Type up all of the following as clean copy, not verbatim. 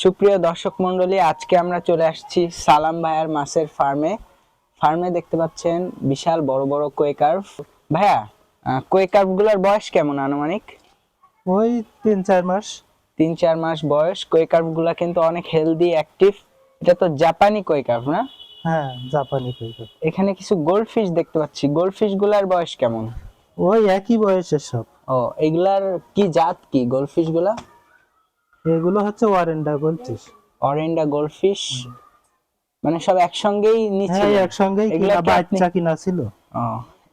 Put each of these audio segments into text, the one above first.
সুপ্রিয় দর্শক মন্ডলী, আজকে আমরা চলে আসছি সালাম ভাইয়ার মাছের ফার্মে দেখতে পাচ্ছেন বিশাল বড় বড় কোই কার্ভ। ভাইয়া, কোই কার্ভ গুলার বয়স কেমন আনুমানিক? ওই 3-4 মাস। 3-4 মাস বয়স। কোই কার্ভ গুলা কিন্তু অনেক হেলদি অ্যাক্টিভ। এটা তো জাপানি কোই কার্ভ না? হ্যাঁ, জাপানি কইবে। এখানে কিছু গোল্ড ফিশ দেখতে পাচ্ছি, গোল্ড ফিশ গুলার বয়স কেমন? ওই একই বয়সের সব। ও, এগুলার কি জাত, কি গোল্ড ফিশ গুলা? এগুলো হচ্ছে ওয়ারেন্ডা বলছিস? অরেন্ডা গোল্ড ফিশ। মানে সব একসঙ্গেই নিচে? হ্যাঁ, একসঙ্গেই এগুলা কিনা, কি আপনি বাচ্চা কিনা ছিল। ও,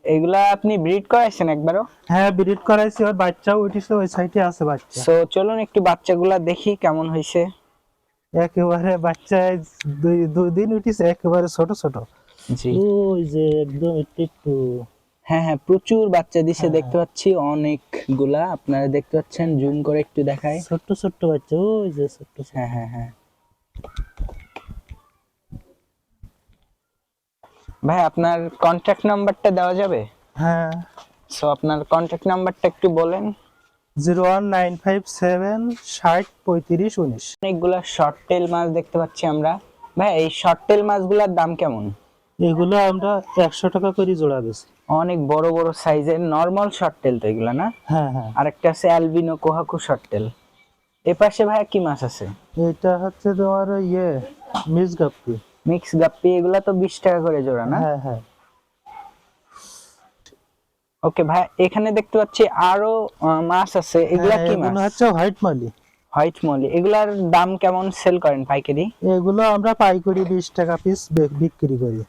এগুলা আপনি ব্রিড করাইছেন একবারও? হ্যাঁ, ব্রিড করাইছি, ওর বাচ্চাও উঠেছে, ওই সাইডে আছে বাচ্চা। সো চলুন একটু বাচ্চাগুলা দেখি কেমন হয়েছে। একেবারে বাচ্চায় দুই দিন উঠেছে, একেবারে ছোট ছোট। জি, ওই যে একদম একটু একটু। হ্যাঁ হ্যাঁ, প্রচুর বাচ্চা দিছে হ্যাঁ, দেখতে পাচ্ছি, অনেকগুলা। আপনারা দেখতে পাচ্ছেন, জুম করে একটু দেখাই। ছোট্ট ছোট্ট বাচ্চা, ওই যে ছোট্ট ছোট্ট। হ্যাঁ হ্যাঁ হ্যাঁ। ভাই, আপনার কন্ট্যাক্ট নাম্বারটা দেওয়া যাবে? হ্যাঁ, সো আপনার কন্ট্যাক্ট নাম্বারটা একটু বলেন। 01957 60 35 19। অনেকগুলা শর্ট টেল মাছ দেখতে পাচ্ছি আমরা। ভাই, এই শর্ট টেল মাছগুলোর দাম কেমন? এগুলো আমরা 100 টাকা করে জোড়া বেশি। অনেক বড় বড় সাইজের নরমাল শর্ট টেল তো এগুলা না? হ্যাঁ হ্যাঁ। আরেকটা আছে অ্যালবিনো কোহাকু শর্ট টেল। এ পাশে ভাইয়া কি মাছ আছে? এটা হচ্ছে তোমার মিস গাপ্পি। মিক্স গাপ্পি। এগুলা তো 20 টাকা করে জোড়া না? হ্যাঁ হ্যাঁ। ওকে ভাই, এখানে দেখতে পাচ্ছি আরো মাছ আছে। এগুলা হ্যাঁ, কি এগুলো মাছ? হচ্ছে হোয়াইট মালি। White molly. এগুলার দাম কেমন সেল করেন পাইকারি? এগুলো আমরা পাইকারি 20 টাকা পিস বিক্রি করি।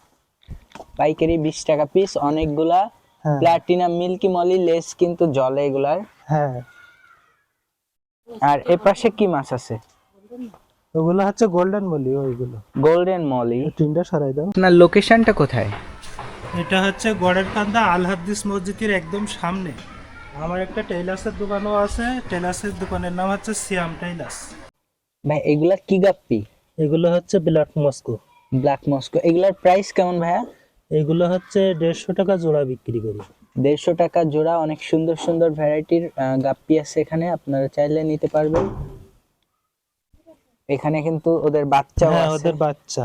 পাইকারি 20 টাকা পিস, অনেকগুলা। হ্যাঁ প্লাটিনাম মিল্কি মলি লেস কিন্তু জলে এগুলার। হ্যাঁ। আর এ পাশে কি মাছ আছে? ওগুলো হচ্ছে গোল্ডেন মলি, ওইগুলো। Golden molly. টিনটা সরাই দাও। আপনার লোকেশনটা কোথায়? এটা হচ্ছে গড়ের কান্দা আল হাদিস মসজিদের একদম সামনে। আমার একটা টেইলার্সের দোকানও আছে, টেইলার্সের দোকানের নাম হচ্ছে সিয়াম টেইলার্স। ভাই, এগুলা কি গাপ্পি? এগুলো হচ্ছে ব্ল্যাক মস্কো। Black Moscow. এগুলার প্রাইস কেমন ভাইয়া? এগুলো হচ্ছে 150 টাকা জোড়া বিক্রি করি। 150 টাকা জোড়া। অনেক সুন্দর সুন্দর ভ্যারাইটির গাপ্পি আছে এখানে, আপনারা চাইলে নিতে পারবেন। এখানে কিন্তু ওদের বাচ্চাও হ্যাঁ, আছে, ওদের বাচ্চা।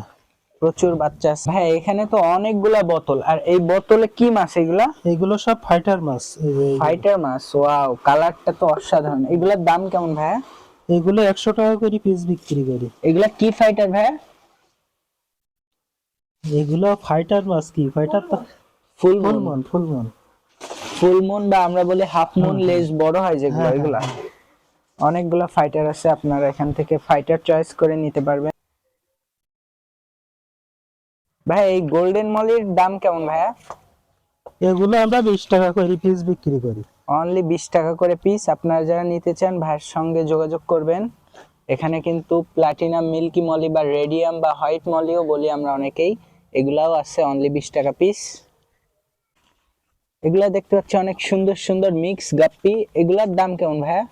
প্রচুর বাচ্চা আছে। ভাই, এখানে তো অনেকগুলা বোতল। আর এই বোতলে কি মাছ এগুলা? এগুলো সব ফাইটার মাছ। ফাইটার মাছ। ওয়াও, কালারটা তো অসাধারণ। এগুলার দাম কেমন ভাইয়া? এগুলো 100 টাকা করে পিস বিক্রি করি। এগুলা কি ফাইটার ভাইয়া? এগুলো ফাইটার মাছ। কি ফাইটার তো? Full moon. ফুলমন ফুলমন। ফুল মুন বা আমরা বলি হাফ মুন, হুম, হুম। লেজ বড় হয় যেগুলো, হ্যাঁ হ্যাঁ এগুলা। হ্যাঁ। অনেকগুলা ফাইটার আছে, আপনারা এখান থেকে ফাইটার চয়েস করে নিতে পারবেন। ভাই, এই গোল্ডেন মলির দাম কেমন ভাইয়া? এগুলো আমরা 20 টাকা করে পিস বিক্রি করি। অনলি 20 টাকা করে পিস। আপনারা যারা নিতে চান ভাইয়ের সঙ্গে যোগাযোগ করবেন। এখানে কিন্তু প্লাটিনাম মিল্কি মলি বা রেডিয়াম বা হোয়াইট মলিও বলি আমরা অনেকেই, এগুলাও আছে অনলি 20 টাকা পিস। এগুলা দেখতে পাচ্ছি অনেক সুন্দর সুন্দর মিক্স গাপ্পি। এগুলার দাম কেমন ভাইয়া?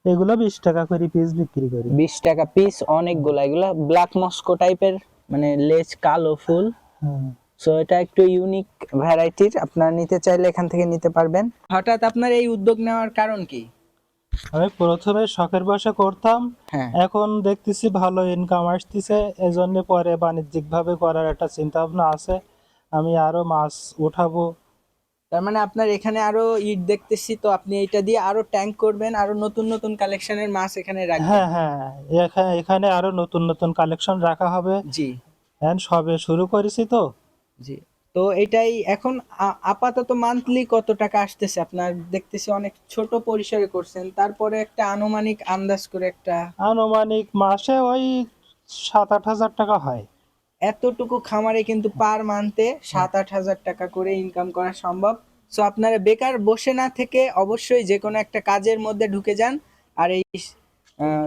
এগুলো 20 টাকা করে পিস বিক্রি করি। 20 টাকা পিস, অনেকগুলা। এগুলা ব্ল্যাক মস্কো টাইপের, মানে লেজ কালো, ফুল। হ্যাঁ। সো এটা একটু ইউনিক ভ্যারাইটির, আপনারা নিতে চাইলে এখান থেকে নিতে পারবেন। হঠাৎ আপনার এই উদ্যোগ নেওয়ার কারণ কি? আমি প্রথমে শখের বশে করতাম, হ্যাঁ। এখন দেখতেছি ভালো ইনকাম আসতেছে, এজন্য পরে বাণিজ্যিক ভাবে করার একটা চিন্তা ভাবনা আছে। আমি আরো মাছ উঠাবো। তার মানে আপনার এখানে আরো ইট দেখতেছি, তো আপনি এইটা দিয়ে আরো ট্যাঙ্ক করবেন, আরো নতুন নতুন কালেকশনের মাছ এখানে রাখবেন। হ্যাঁ হ্যাঁ। এখানে আরো নতুন নতুন কালেকশন রাখা হবে। জি এখন সবে শুরু করেছি তো। জি। তো এটাই এখন আপাতত মান্থলি কত টাকা আসতেছে আপনার? দেখতেছি অনেক ছোট পরিসরে করছেন, তারপরে একটা আনুমানিক আন্দাজ করে একটা। আনুমানিক মাসে ওই 7-8 হাজার টাকা হয়। এতটুকু খামারে কিন্তু পার মান্থে 7-8 হাজার টাকা করে ইনকাম করা সম্ভব। সো আপনারা বেকার বসে না থেকে অবশ্যই যে কোনো একটা কাজের মধ্যে ঢুকে যান। আর এই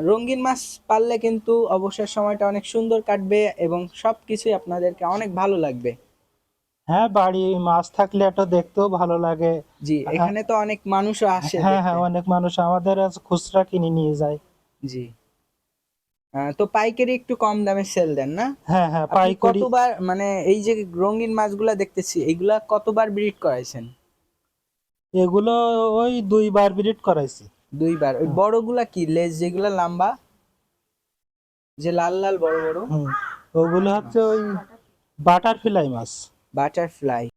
রঙিন মাছ পাললে কিন্তু অবসর সময়টা অনেক সুন্দর কাটবে এবং সবকিছুই আপনাদেরকে অনেক ভালো লাগবে। হ্যাঁ, বাড়ি মাছ থাকলে একটা দেখতেও ভালো লাগে। জি, এখানে তো অনেক মানুষও আসে হ্যাঁ দেখতে। হ্যাঁ, অনেক মানুষ আমাদের খুচরা কিনে নিয়ে যায়। জি। তো পাইকারি একটু কম দামে সেল দেন না? হ্যাঁ হ্যাঁ, আপনি পাইকারি। কতবার, মানে এই যে রঙিন মাছগুলা দেখতেছি, এইগুলা কতবার ব্রিড করাইছেন? এগুলো ওই 2বার ব্রিড করাইছি। 2বার। ওই হ্যাঁ। বড়গুলা কি লেজ যেগুলা লম্বা? যে লাল লাল বড় বড় ওগুলো হচ্ছে ওই বাটারফ্লাই মাছ। বাটারফ্লাই।